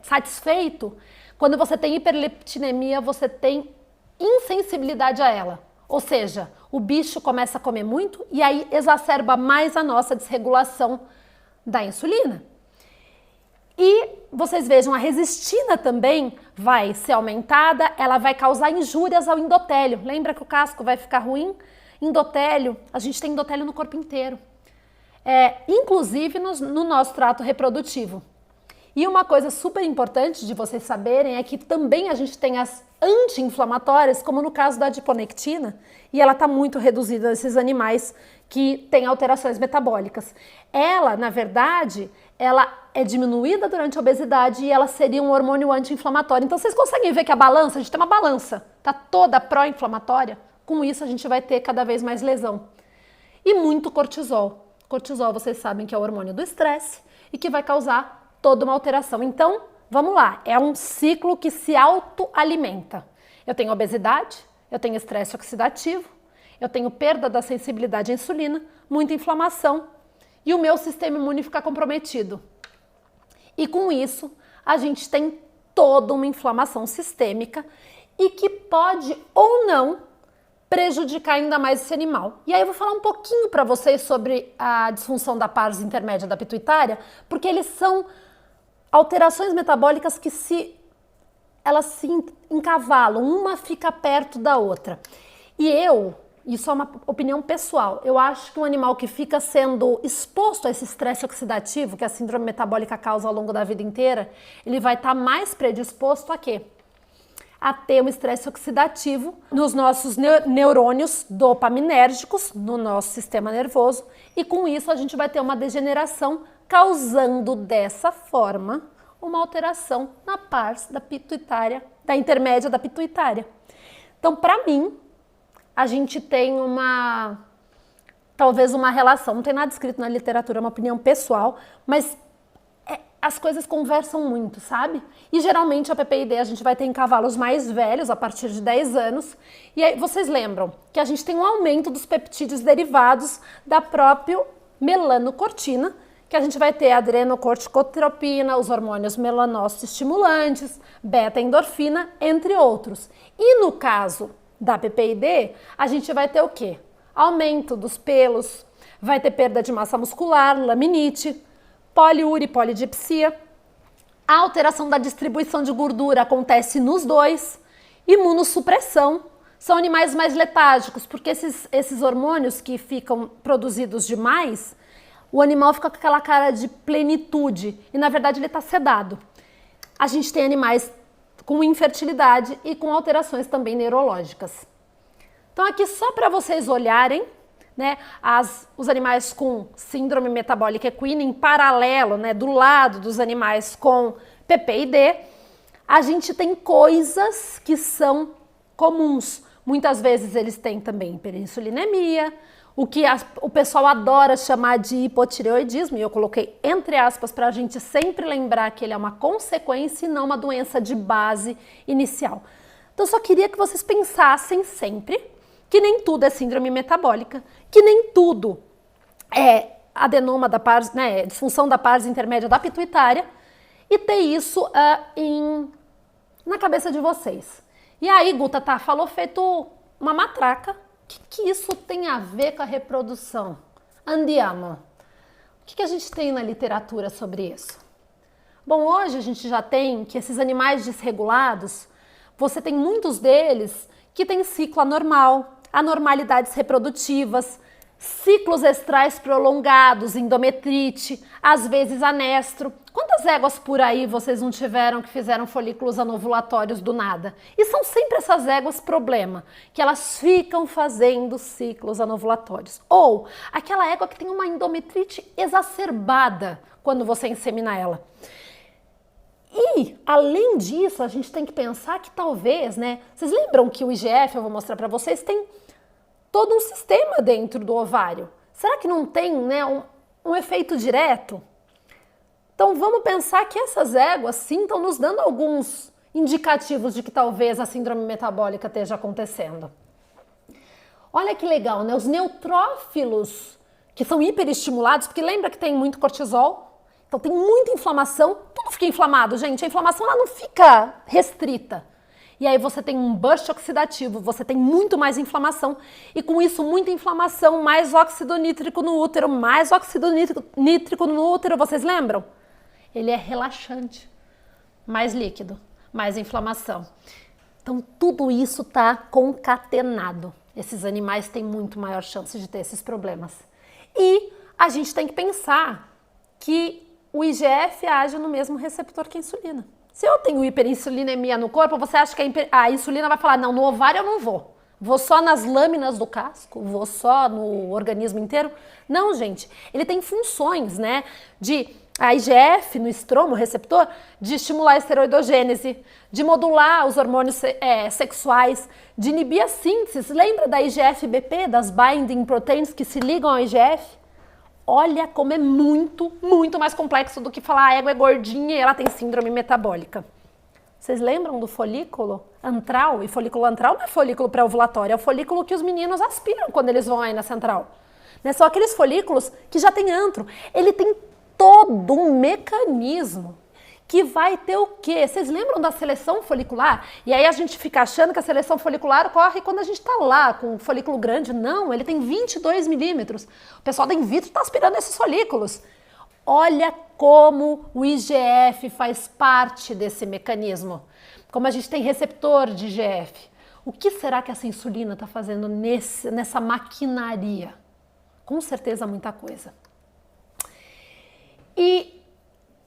satisfeito, quando você tem hiperleptinemia, você tem insensibilidade a ela. Ou seja, o bicho começa a comer muito e aí exacerba mais a nossa desregulação da insulina. E vocês vejam, a resistina também vai ser aumentada, ela vai causar injúrias ao endotélio. Lembra que o casco vai ficar ruim? Endotélio, a gente tem endotélio no corpo inteiro, inclusive no nosso trato reprodutivo. E uma coisa super importante de vocês saberem é que também a gente tem as anti-inflamatórias, como no caso da adiponectina, e ela está muito reduzida nesses animais que têm alterações metabólicas. Ela, na verdade, ela é diminuída durante a obesidade e ela seria um hormônio anti-inflamatório. Então vocês conseguem ver que a balança, a gente tem uma balança, está toda pró-inflamatória, com isso a gente vai ter cada vez mais lesão. E muito cortisol. Cortisol, vocês sabem que é o hormônio do estresse e que vai causar toda uma alteração. Então, vamos lá, é um ciclo que se autoalimenta. Eu tenho obesidade, eu tenho estresse oxidativo, eu tenho perda da sensibilidade à insulina, muita inflamação e o meu sistema imune fica comprometido. E com isso, a gente tem toda uma inflamação sistêmica e que pode ou não prejudicar ainda mais esse animal. E aí eu vou falar um pouquinho para vocês sobre a disfunção da pars intermédia da pituitária, porque eles são alterações metabólicas que elas se encavalam, uma fica perto da outra. E isso é uma opinião pessoal, eu acho que um animal que fica sendo exposto a esse estresse oxidativo que a síndrome metabólica causa ao longo da vida inteira, ele vai estar mais predisposto a quê? A ter um estresse oxidativo nos nossos neurônios dopaminérgicos, no nosso sistema nervoso, e com isso a gente vai ter uma degeneração, causando dessa forma uma alteração na pars da pituitária, da intermédia da pituitária. Então, para mim, a gente tem uma talvez uma relação. Não tem nada escrito na literatura, é uma opinião pessoal, mas as coisas conversam muito, sabe? E geralmente a PPID a gente vai ter em cavalos mais velhos, a partir de 10 anos. E aí vocês lembram que a gente tem um aumento dos peptídeos derivados da própria melanocortina, que a gente vai ter adrenocorticotropina, os hormônios melanócitos estimulantes, beta-endorfina, entre outros. E no caso da PPID, a gente vai ter o quê? Aumento dos pelos, vai ter perda de massa muscular, laminite, poliúria e polidipsia. A alteração da distribuição de gordura acontece nos dois. Imunossupressão. São animais mais letárgicos, porque esses hormônios que ficam produzidos demais, o animal fica com aquela cara de plenitude e na verdade ele está sedado. A gente tem animais com infertilidade e com alterações também neurológicas. Então aqui só para vocês olharem, né, os animais com síndrome metabólica equina em paralelo, né, do lado dos animais com PPID, a gente tem coisas que são comuns. Muitas vezes eles têm também hiperinsulinemia, o que o pessoal adora chamar de hipotireoidismo, e eu coloquei entre aspas para a gente sempre lembrar que ele é uma consequência e não uma doença de base inicial. Então eu só queria que vocês pensassem sempre que nem tudo é síndrome metabólica, que nem tudo é adenoma da pars, né, disfunção da pars intermédia da pituitária, e ter isso na cabeça de vocês. E aí, Guta, falou feito uma matraca. O que isso tem a ver com a reprodução? Andiamo. O que a gente tem na literatura sobre isso? Bom, hoje a gente já tem que esses animais desregulados, você tem muitos deles que têm ciclo anormal, anormalidades reprodutivas, ciclos estrais prolongados, endometrite, às vezes anestro. Quantas éguas por aí vocês não tiveram que fizeram folículos anovulatórios do nada? E são sempre essas éguas problema, que elas ficam fazendo ciclos anovulatórios. Ou aquela égua que tem uma endometrite exacerbada quando você insemina ela. E, além disso, a gente tem que pensar que talvez, né? Vocês lembram que o IGF, eu vou mostrar para vocês, tem todo um sistema dentro do ovário. Será que não tem, né, um efeito direto? Então vamos pensar que essas éguas sim estão nos dando alguns indicativos de que talvez a síndrome metabólica esteja acontecendo. Olha que legal, né? Os neutrófilos que são hiperestimulados, porque lembra que tem muito cortisol, então tem muita inflamação, tudo fica inflamado, gente. A inflamação ela não fica restrita. E aí você tem um burst oxidativo, você tem muito mais inflamação e com isso muita inflamação, mais óxido nítrico no útero, mais óxido nítrico no útero, vocês lembram? Ele é relaxante, mais líquido, mais inflamação. Então tudo isso está concatenado. Esses animais têm muito maior chance de ter esses problemas. E a gente tem que pensar que o IGF age no mesmo receptor que a insulina. Se eu tenho hiperinsulinemia no corpo, você acha que a insulina vai falar, não, no ovário eu não vou. Vou só nas lâminas do casco? Vou só no organismo inteiro? Não, gente. Ele tem funções, né? A IGF no estromo, receptor, de estimular a esteroidogênese, de modular os hormônios sexuais, de inibir a síntese. Lembra da IGF-BP, das binding proteins que se ligam ao IGF? Olha como é muito, muito mais complexo do que falar a égua é gordinha e ela tem síndrome metabólica. Vocês lembram do folículo antral? E folículo antral não é folículo pré-ovulatório, é o folículo que os meninos aspiram quando eles vão aí na central. Né? São aqueles folículos que já tem antro. Ele tem todo um mecanismo que vai ter o quê? Vocês lembram da seleção folicular? E aí a gente fica achando que a seleção folicular ocorre quando a gente está lá com um folículo grande. Não, ele tem 22 milímetros. O pessoal da in vitro está aspirando esses folículos. Olha como o IGF faz parte desse mecanismo. Como a gente tem receptor de IGF. O que será que essa insulina está fazendo nessa maquinaria? Com certeza muita coisa. E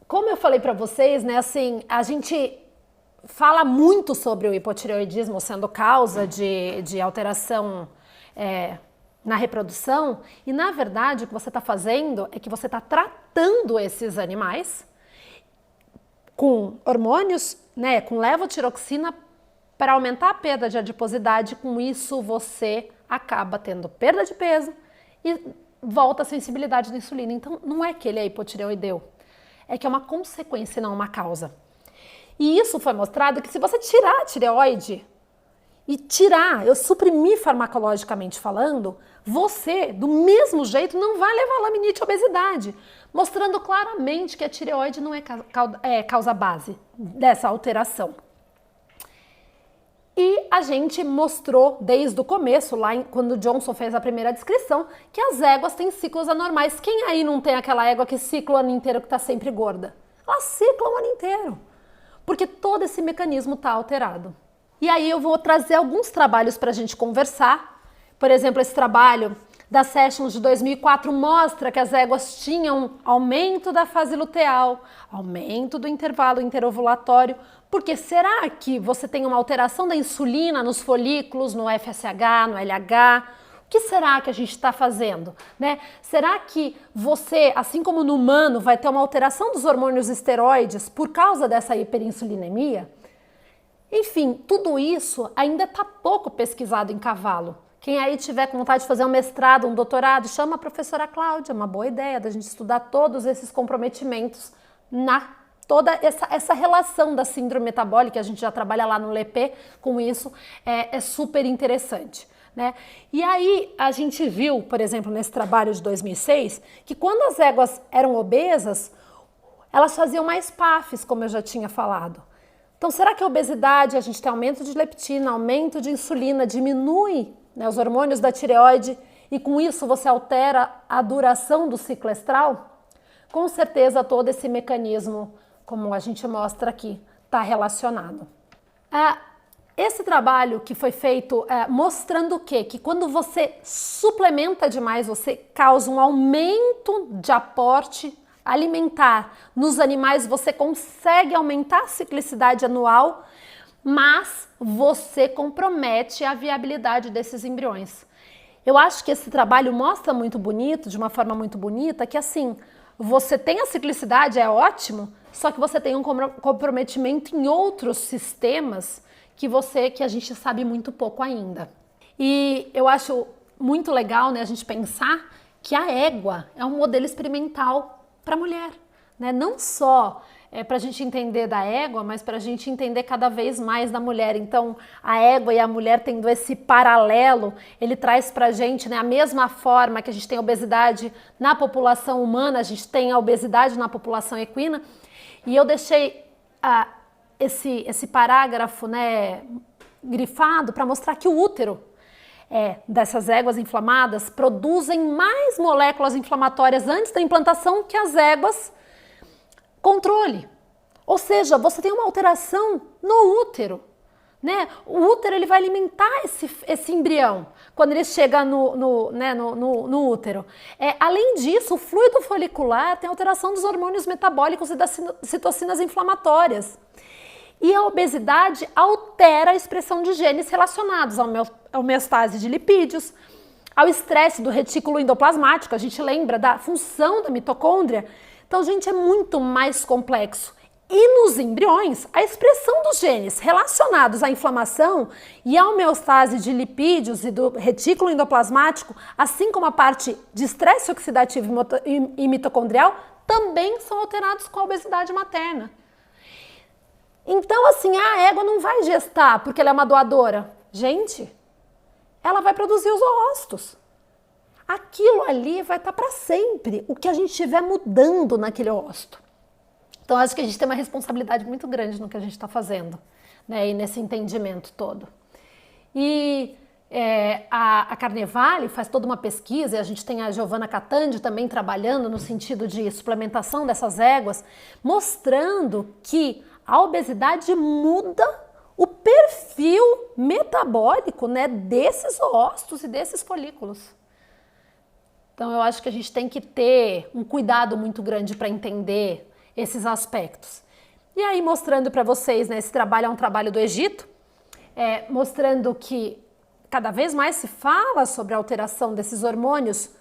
como eu falei para vocês, né, assim, a gente fala muito sobre o hipotireoidismo sendo causa de alteração na reprodução e, na verdade, o que você está fazendo é que você está tratando esses animais com hormônios, né, com levotiroxina para aumentar a perda de adiposidade. Com isso, você acaba tendo perda de peso e volta a sensibilidade da insulina. Então, não é que ele é hipotireoideu, é que é uma consequência, não uma causa. E isso foi mostrado que se você tirar a tireoide e eu suprimir farmacologicamente falando, você, do mesmo jeito, não vai levar laminite e obesidade, mostrando claramente que a tireoide não é causa base dessa alteração. E a gente mostrou desde o começo, quando o Johnson fez a primeira descrição, que as éguas têm ciclos anormais. Quem aí não tem aquela égua que cicla o ano inteiro, que está sempre gorda? Ela cicla o ano inteiro, porque todo esse mecanismo está alterado. E aí eu vou trazer alguns trabalhos para a gente conversar. Por exemplo, esse trabalho da Sessions de 2004 mostra que as éguas tinham aumento da fase luteal, aumento do intervalo interovulatório, porque será que você tem uma alteração da insulina nos folículos, no FSH, no LH? O que será que a gente está fazendo, né? Será que você, assim como no humano, vai ter uma alteração dos hormônios esteroides por causa dessa hiperinsulinemia? Enfim, tudo isso ainda está pouco pesquisado em cavalo. Quem aí tiver com vontade de fazer um mestrado, um doutorado, chama a professora Cláudia, é uma boa ideia da gente estudar todos esses comprometimentos toda essa relação da síndrome metabólica, a gente já trabalha lá no LEP com isso, é super interessante, né? E aí a gente viu, por exemplo, nesse trabalho de 2006, que quando as éguas eram obesas, elas faziam mais PAFs, como eu já tinha falado. Então, será que a obesidade, a gente tem aumento de leptina, aumento de insulina, diminui, né, os hormônios da tireoide e com isso você altera a duração do ciclo estral? Com certeza todo esse mecanismo, como a gente mostra aqui, está relacionado. Esse trabalho que foi feito mostrando o quê? Que quando você suplementa demais, você causa um aumento de aporte alimentar nos animais, você consegue aumentar a ciclicidade anual, mas você compromete a viabilidade desses embriões. Eu acho que esse trabalho mostra muito bonito, de uma forma muito bonita, que assim, você tem a ciclicidade, é ótimo, só que você tem um comprometimento em outros sistemas que a gente sabe muito pouco ainda. E eu acho muito legal, né, a gente pensar que a égua é um modelo experimental para a mulher, né? Não só para a gente entender da égua, mas para a gente entender cada vez mais da mulher. Então, a égua e a mulher tendo esse paralelo, ele traz para a gente, né, a mesma forma que a gente tem obesidade na população humana, a gente tem a obesidade na população equina. E eu deixei esse parágrafo, né, grifado para mostrar que o útero dessas éguas inflamadas produzem mais moléculas inflamatórias antes da implantação que as éguas controle. Ou seja, você tem uma alteração no útero, né? O útero ele vai alimentar esse embrião quando ele chega no útero. Além disso, o fluido folicular tem alteração dos hormônios metabólicos e das citocinas inflamatórias. E a obesidade altera a expressão de genes relacionados à homeostase de lipídios, ao estresse do retículo endoplasmático, a gente lembra da função da mitocôndria. Então, gente, é muito mais complexo. E nos embriões, a expressão dos genes relacionados à inflamação e à homeostase de lipídios e do retículo endoplasmático, assim como a parte de estresse oxidativo e mitocondrial, também são alterados com a obesidade materna. Então, assim, a égua não vai gestar porque ela é uma doadora. Gente, ela vai produzir os oócitos. Aquilo ali vai estar para sempre, o que a gente estiver mudando naquele ócito. Então, acho que a gente tem uma responsabilidade muito grande no que a gente está fazendo, né, e nesse entendimento todo. E a Carnevale faz toda uma pesquisa, e a gente tem a Giovanna Catandi também trabalhando no sentido de suplementação dessas éguas, mostrando que a obesidade muda o perfil metabólico, né, desses ócitos e desses folículos. Então, eu acho que a gente tem que ter um cuidado muito grande para entender esses aspectos. E aí, mostrando para vocês, né, esse trabalho é um trabalho do Egito, mostrando que cada vez mais se fala sobre a alteração desses hormônios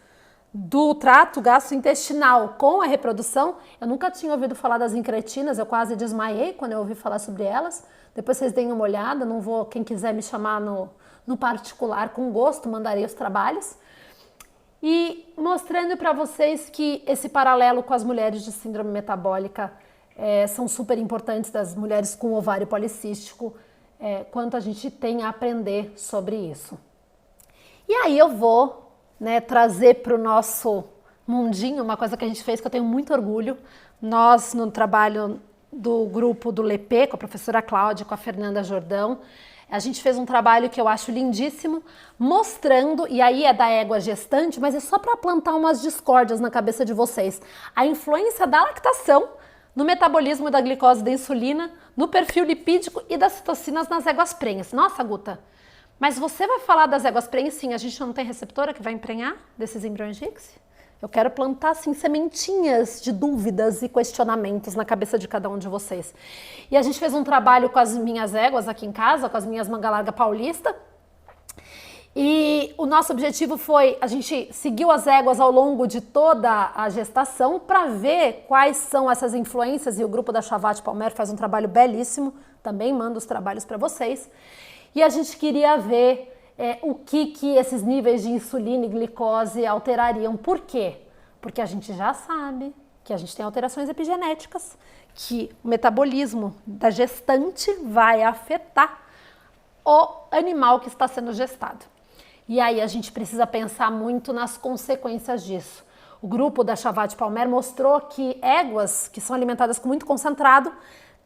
do trato gastrointestinal com a reprodução. Eu nunca tinha ouvido falar das incretinas, eu quase desmaiei quando eu ouvi falar sobre elas. Depois vocês deem uma olhada, não vou, quem quiser me chamar no particular, com gosto, mandarei os trabalhos. e mostrando para vocês que esse paralelo com as mulheres de síndrome metabólica são super importantes, das mulheres com ovário policístico, quanto a gente tem a aprender sobre isso. E aí eu vou trazer para o nosso mundinho uma coisa que a gente fez que eu tenho muito orgulho. Nós, no trabalho do grupo do LEPE, com a professora Cláudia, com a Fernanda Jordão, a gente fez um trabalho que eu acho lindíssimo, mostrando, e aí é da égua gestante, mas é só para plantar umas discórdias na cabeça de vocês, a influência da lactação no metabolismo da glicose e da insulina, no perfil lipídico e das citocinas nas éguas prenhes. Nossa, Guta, mas você vai falar das éguas prenhes? Sim, a gente não tem receptora que vai emprenhar desses embriões de ICSI? Eu quero plantar, assim, sementinhas de dúvidas e questionamentos na cabeça de cada um de vocês. E a gente fez um trabalho com as minhas éguas aqui em casa, com as minhas manga larga paulista. E o nosso objetivo foi, a gente seguiu as éguas ao longo de toda a gestação para ver quais são essas influências, e o grupo da Chavate Palmer faz um trabalho belíssimo, também manda os trabalhos para vocês. E a gente queria ver o que esses níveis de insulina e glicose alterariam. Por quê? Porque a gente já sabe que a gente tem alterações epigenéticas, que o metabolismo da gestante vai afetar o animal que está sendo gestado. E aí a gente precisa pensar muito nas consequências disso. O grupo da Chavate Palmer mostrou que éguas que são alimentadas com muito concentrado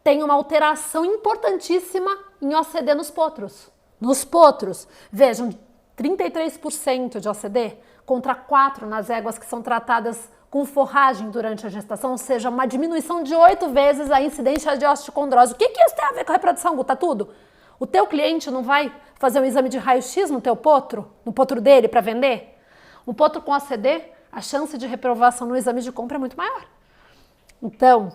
têm uma alteração importantíssima em OCD nos potros. Nos potros, vejam, 33% de OCD contra 4% nas éguas que são tratadas com forragem durante a gestação, ou seja, uma diminuição de 8 vezes a incidência de osteocondrose. O que isso tem a ver com a reprodução, Guta? Tudo. O teu cliente não vai fazer um exame de raio-x no teu potro, no potro dele para vender? Um potro com OCD, a chance de reprovação no exame de compra é muito maior. Então,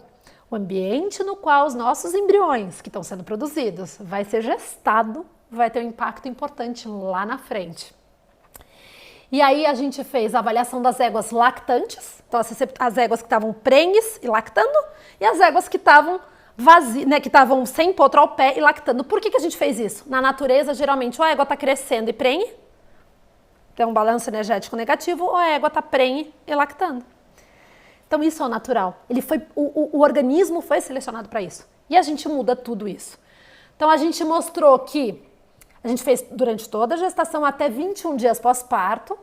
o ambiente no qual os nossos embriões que estão sendo produzidos vai ser gestado vai ter um impacto importante lá na frente. E aí a gente fez a avaliação das éguas lactantes, então as éguas que estavam prenhes e lactando, e as éguas que estavam vazias, que estavam sem potro ao pé e lactando. Por que a gente fez isso? Na natureza, geralmente, ou a égua está crescendo e prenhe, tem um balanço energético negativo, ou a égua está prenhe e lactando. Então isso é o natural. O organismo foi selecionado para isso. E a gente muda tudo isso. Então a gente mostrou que a gente fez durante toda a gestação até 21 dias pós-parto,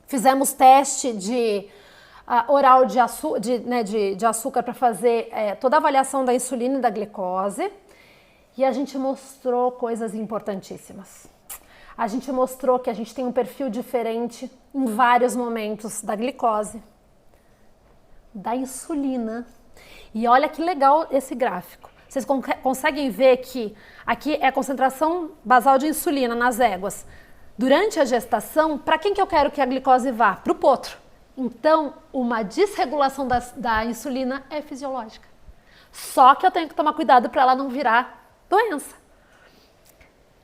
fizemos teste de oral de açúcar para fazer toda a avaliação da insulina e da glicose, e a gente mostrou coisas importantíssimas. A gente mostrou que a gente tem um perfil diferente em vários momentos da glicose, da insulina, e olha que legal esse gráfico. Vocês conseguem ver que aqui é a concentração basal de insulina nas éguas. Durante a gestação, para quem que eu quero que a glicose vá? Para o potro. Então, uma desregulação da insulina é fisiológica. Só que eu tenho que tomar cuidado para ela não virar doença.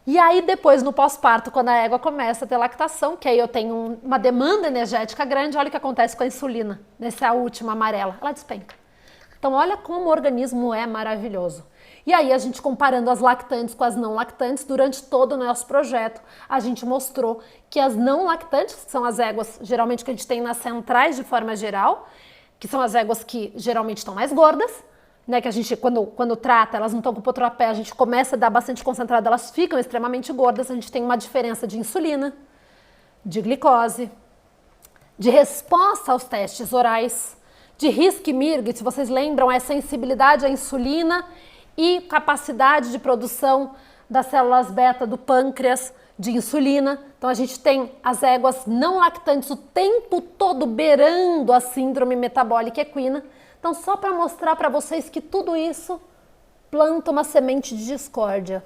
E aí depois, no pós-parto, quando a égua começa a ter lactação, que aí eu tenho uma demanda energética grande, olha o que acontece com a insulina, nessa última amarela, ela despenca. Então, olha como o organismo é maravilhoso. E aí, a gente comparando as lactantes com as não lactantes, durante todo o nosso projeto, a gente mostrou que as não lactantes, que são as éguas, geralmente, que a gente tem nas centrais de forma geral, que são as éguas que geralmente estão mais gordas, que a gente, quando trata, elas não estão com o potro a pé, a gente começa a dar bastante concentrado, elas ficam extremamente gordas, a gente tem uma diferença de insulina, de glicose, de resposta aos testes orais, de Risk-Mirg, se vocês lembram, é sensibilidade à insulina e capacidade de produção das células beta do pâncreas de insulina. Então a gente tem as éguas não lactantes o tempo todo beirando a síndrome metabólica equina. Então só para mostrar para vocês que tudo isso planta uma semente de discórdia.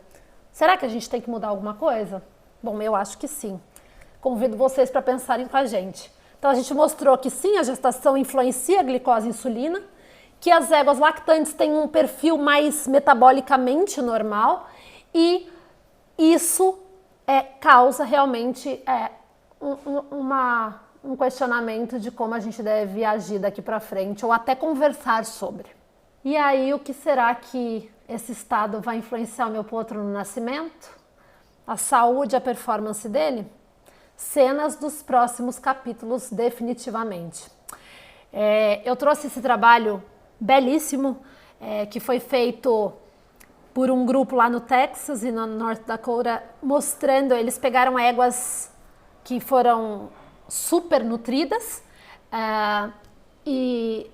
Será que a gente tem que mudar alguma coisa? Bom, eu acho que sim. Convido vocês para pensarem com a gente. Então a gente mostrou que sim, a gestação influencia a glicose e a insulina, que as éguas lactantes têm um perfil mais metabolicamente normal e isso causa realmente um questionamento de como a gente deve agir daqui para frente ou até conversar sobre. E aí, o que será que esse estado vai influenciar o meu potro no nascimento? A saúde, a performance dele? cenas dos próximos capítulos definitivamente. Eu trouxe esse trabalho belíssimo que foi feito por um grupo lá no Texas e no North Dakota, mostrando, eles pegaram éguas que foram super nutridas e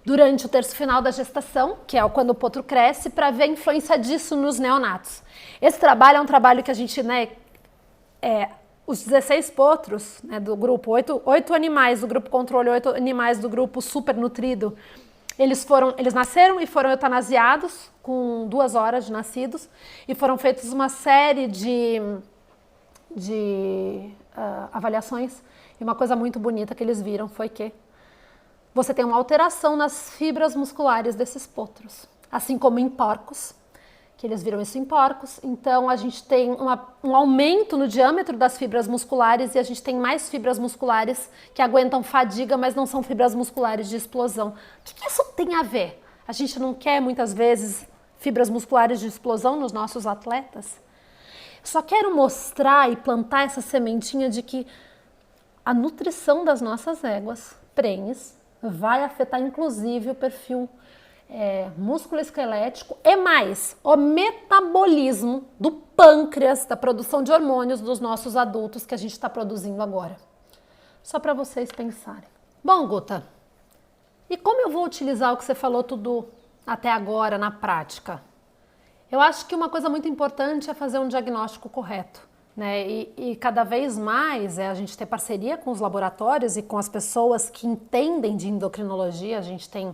durante o terço final da gestação, que é quando o potro cresce, para ver a influência disso nos neonatos. Esse trabalho é um trabalho que a gente, os 16 potros, do grupo, 8 animais do grupo controle, 8 animais do grupo super nutrido, eles nasceram e foram eutanasiados com 2 horas de nascidos e foram feitas uma série de avaliações, e uma coisa muito bonita que eles viram foi que você tem uma alteração nas fibras musculares desses potros, assim como em porcos, que eles viram isso em porcos. Então a gente tem um aumento no diâmetro das fibras musculares e a gente tem mais fibras musculares que aguentam fadiga, mas não são fibras musculares de explosão. O que isso tem a ver? A gente não quer muitas vezes fibras musculares de explosão nos nossos atletas? Só quero mostrar e plantar essa sementinha de que a nutrição das nossas éguas prenhes vai afetar inclusive o perfil músculo-esquelético e mais o metabolismo do pâncreas, da produção de hormônios dos nossos adultos que a gente está produzindo agora. Só para vocês pensarem. Bom, Guta, e como eu vou utilizar o que você falou tudo até agora na prática? Eu acho que uma coisa muito importante é fazer um diagnóstico correto, né? E cada vez mais a gente ter parceria com os laboratórios e com as pessoas que entendem de endocrinologia. A gente tem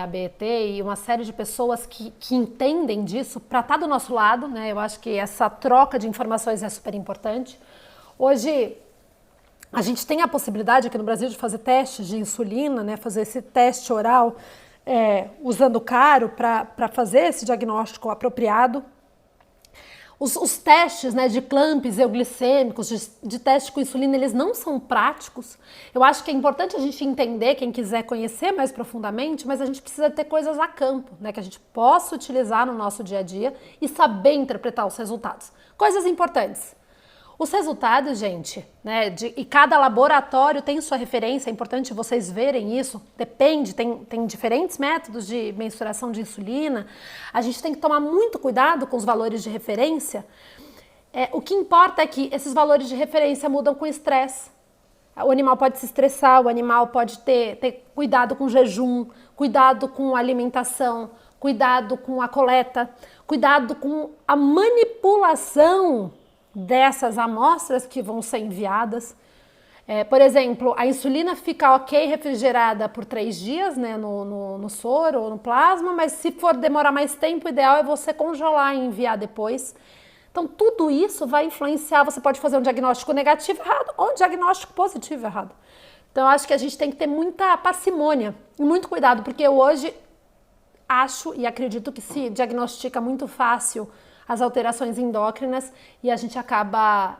a BET e uma série de pessoas que entendem disso para estar do nosso lado, né? Eu acho que essa troca de informações é super importante. Hoje a gente tem a possibilidade aqui no Brasil de fazer testes de insulina, né? Fazer esse teste oral usando o caro para fazer esse diagnóstico apropriado. Os testes, né, de clamps euglicêmicos, de teste com insulina, eles não são práticos. Eu acho que é importante a gente entender, quem quiser conhecer mais profundamente, mas a gente precisa ter coisas a campo, né, que a gente possa utilizar no nosso dia a dia e saber interpretar os resultados. Coisas importantes. Os resultados, gente, né, e cada laboratório tem sua referência, é importante vocês verem isso, depende, tem diferentes métodos de mensuração de insulina, a gente tem que tomar muito cuidado com os valores de referência. O que importa é que esses valores de referência mudam com estresse. O animal pode se estressar, o animal pode ter cuidado com o jejum, cuidado com a alimentação, cuidado com a coleta, cuidado com a manipulação dessas amostras que vão ser enviadas. Por exemplo, a insulina fica ok refrigerada por 3 dias, né, no soro ou no plasma, mas se for demorar mais tempo, o ideal é você congelar e enviar depois. Então tudo isso vai influenciar, você pode fazer um diagnóstico negativo errado ou um diagnóstico positivo errado. Então eu acho que a gente tem que ter muita parcimônia e muito cuidado, porque eu hoje acho e acredito que se diagnostica muito fácil as alterações endócrinas e a gente acaba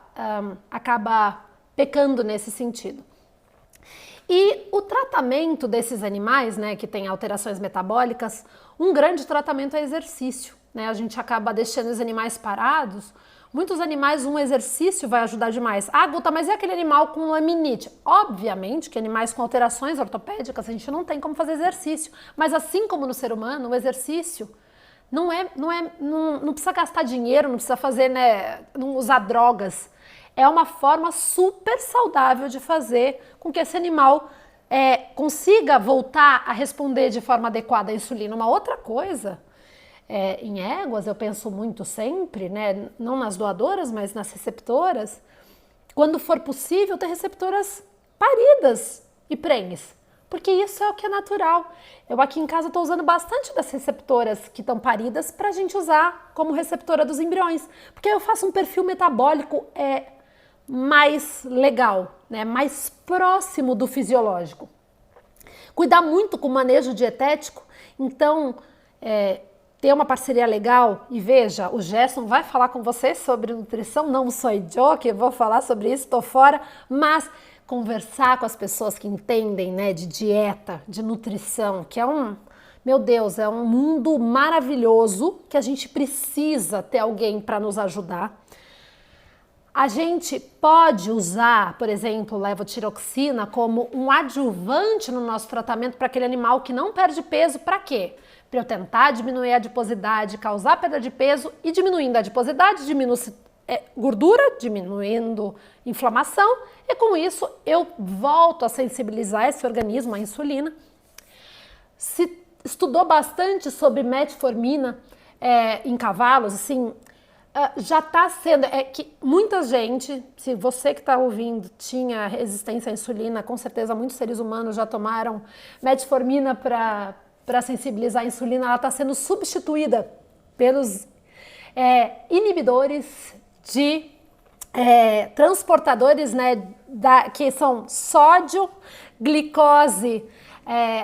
pecando nesse sentido. E o tratamento desses animais, né, que têm alterações metabólicas, um grande tratamento é exercício, né? A gente acaba deixando os animais parados. Muitos animais, um exercício vai ajudar demais. Ah, Guta, mas e aquele animal com laminite? Obviamente que animais com alterações ortopédicas a gente não tem como fazer exercício, mas assim como no ser humano, o exercício não precisa gastar dinheiro, não precisa fazer, né, não usar drogas. É uma forma super saudável de fazer com que esse animal consiga voltar a responder de forma adequada à insulina. Uma outra coisa, em éguas, eu penso muito sempre, né, não nas doadoras, mas nas receptoras, quando for possível, ter receptoras paridas e prenhes. Porque isso é o que é natural. Eu aqui em casa estou usando bastante das receptoras que estão paridas para a gente usar como receptora dos embriões. Porque eu faço um perfil metabólico mais legal, né? Mais próximo do fisiológico. Cuidar muito com o manejo dietético. Então, ter uma parceria legal. E veja, o Gerson vai falar com você sobre nutrição. Não sou eu que vou falar sobre isso, estou fora. Mas conversar com as pessoas que entendem, né, de dieta, de nutrição, que meu Deus, é um mundo maravilhoso que a gente precisa ter alguém para nos ajudar. A gente pode usar, por exemplo, levotiroxina como um adjuvante no nosso tratamento para aquele animal que não perde peso. Para quê? Para eu tentar diminuir a adiposidade, causar perda de peso, e diminuindo a adiposidade, diminui gordura, diminuindo inflamação, e com isso eu volto a sensibilizar esse organismo à insulina. Se estudou bastante sobre metformina em cavalos, assim, já está sendo, que muita gente, se você que está ouvindo tinha resistência à insulina, com certeza muitos seres humanos já tomaram metformina para sensibilizar a insulina, ela está sendo substituída pelos inibidores de transportadores, né, que são sódio, glicose,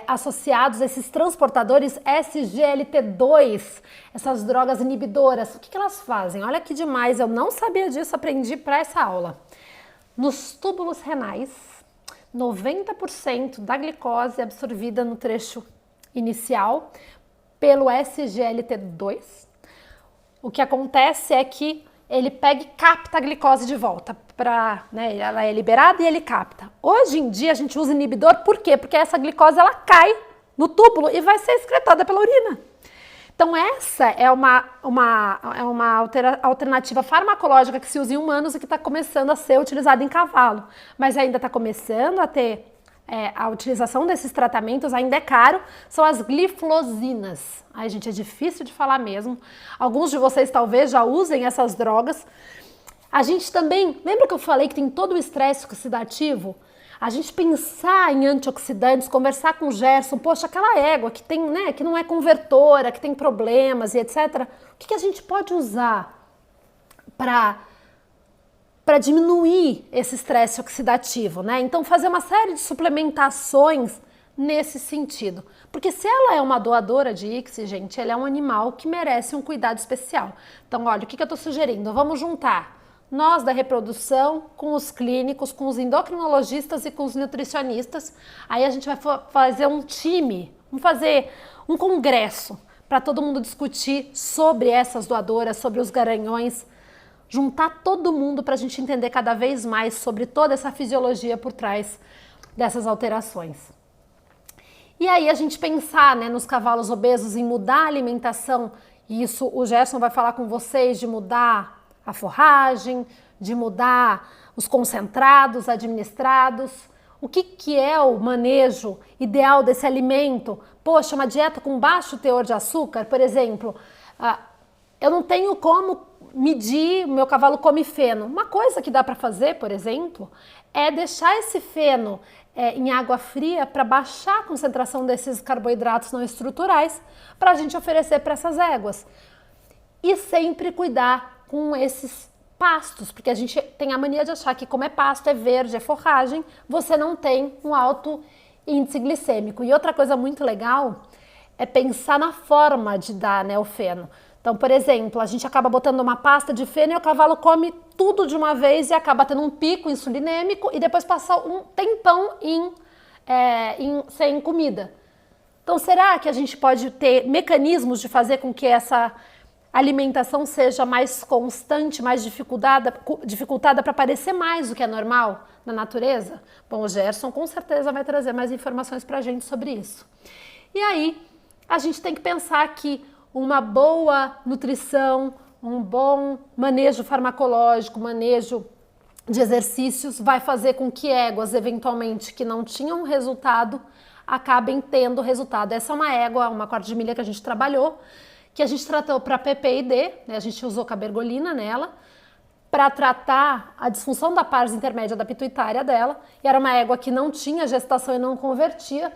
associados a esses transportadores SGLT2, essas drogas inibidoras. O que elas fazem? Olha que demais, eu não sabia disso, aprendi para essa aula. Nos túbulos renais, 90% da glicose é absorvida no trecho inicial pelo SGLT2. O que acontece é que ele pega e capta a glicose de volta, ela é liberada e ele capta. Hoje em dia a gente usa inibidor, por quê? Porque essa glicose ela cai no túbulo e vai ser excretada pela urina. Então essa é uma alternativa farmacológica que se usa em humanos e que está começando a ser utilizada em cavalo, mas ainda está começando a ter a utilização desses tratamentos, ainda é caro, são as gliflosinas. Ai, gente, é difícil de falar mesmo. Alguns de vocês talvez já usem essas drogas. A gente também, lembra que eu falei que tem todo o estresse oxidativo? A gente pensar em antioxidantes, conversar com o Gerson, poxa, aquela égua que tem, né, que não é convertora, que tem problemas e etc. O que a gente pode usar para diminuir esse estresse oxidativo, né? Então fazer uma série de suplementações nesse sentido. Porque se ela é uma doadora de ICSI, gente, ela é um animal que merece um cuidado especial. Então, olha, o que eu estou sugerindo? Vamos juntar nós da reprodução com os clínicos, com os endocrinologistas e com os nutricionistas. Aí a gente vai fazer um time, vamos fazer um congresso para todo mundo discutir sobre essas doadoras, sobre os garanhões, juntar todo mundo para a gente entender cada vez mais sobre toda essa fisiologia por trás dessas alterações. E aí a gente pensar, né, nos cavalos obesos em mudar a alimentação, e isso o Gerson vai falar com vocês, de mudar a forragem, de mudar os concentrados administrados. O que é o manejo ideal desse alimento? Poxa, uma dieta com baixo teor de açúcar, por exemplo, eu não tenho como medir, o meu cavalo come feno. Uma coisa que dá para fazer, por exemplo, é deixar esse feno em água fria para baixar a concentração desses carboidratos não estruturais para a gente oferecer para essas éguas. E sempre cuidar com esses pastos, porque a gente tem a mania de achar que como é pasto, é verde, é forragem, você não tem um alto índice glicêmico. E outra coisa muito legal é pensar na forma de dar, né, o feno. Então, por exemplo, a gente acaba botando uma pasta de feno e o cavalo come tudo de uma vez e acaba tendo um pico insulinêmico e depois passa um tempão sem comida. Então, será que a gente pode ter mecanismos de fazer com que essa alimentação seja mais constante, mais dificultada para parecer mais do que é normal na natureza? Bom, o Gerson com certeza vai trazer mais informações para a gente sobre isso. E aí, a gente tem que pensar que uma boa nutrição, um bom manejo farmacológico, manejo de exercícios vai fazer com que éguas, eventualmente, que não tinham resultado, acabem tendo resultado. Essa é uma égua, uma quarta de milha que a gente trabalhou, que a gente tratou para PPID, né? A gente usou cabergolina nela, para tratar a disfunção da pars intermédia da pituitária dela, e era uma égua que não tinha gestação e não convertia,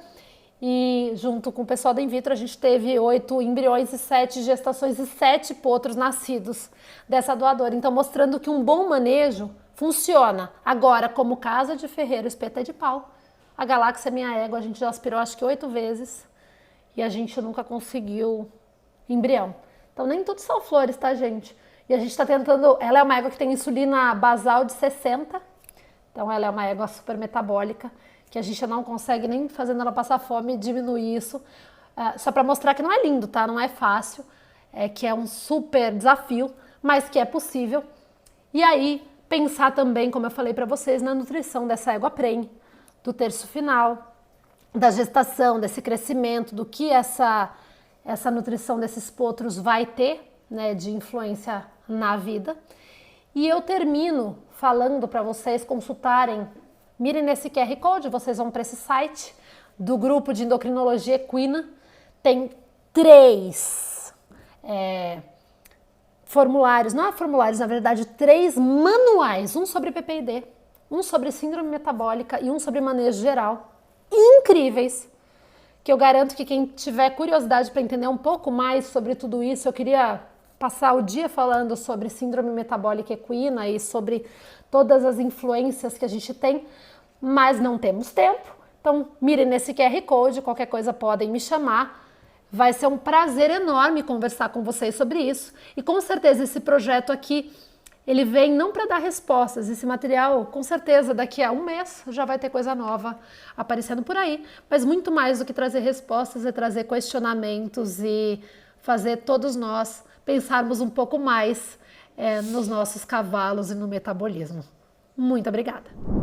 e junto com o pessoal da in vitro a gente teve 8 embriões e 7 gestações e 7 potros nascidos dessa doadora. Então mostrando que um bom manejo funciona. Agora, como casa de ferreiro, espeta de pau, a Galáxia Minha Égua a gente já aspirou acho que 8 vezes e a gente nunca conseguiu embrião. Então nem tudo são flores, tá, gente? E a gente tá tentando, ela é uma égua que tem insulina basal de 60, então ela é uma égua super metabólica, que a gente não consegue nem fazendo ela passar fome diminuir isso, só para mostrar que não é lindo, tá? Não é fácil, que é um super desafio, mas que é possível. E aí, pensar também, como eu falei para vocês, na nutrição dessa égua prenhe, do terço final, da gestação, desse crescimento, do que essa nutrição desses potros vai ter, né, de influência na vida. E eu termino falando para vocês consultarem, mirem nesse QR Code, vocês vão para esse site do grupo de endocrinologia equina, tem 3 formulários, não é formulários, na verdade, 3 manuais, um sobre PPID, um sobre síndrome metabólica e um sobre manejo geral, incríveis, que eu garanto que quem tiver curiosidade para entender um pouco mais sobre tudo isso, eu queria passar o dia falando sobre síndrome metabólica equina e sobre todas as influências que a gente tem, mas não temos tempo. Então, mirem nesse QR Code, qualquer coisa podem me chamar. Vai ser um prazer enorme conversar com vocês sobre isso. E com certeza esse projeto aqui, ele vem não para dar respostas. Esse material, com certeza, daqui a um mês já vai ter coisa nova aparecendo por aí. Mas muito mais do que trazer respostas, é trazer questionamentos e fazer todos nós pensarmos um pouco mais nos nossos cavalos e no metabolismo. Muito obrigada!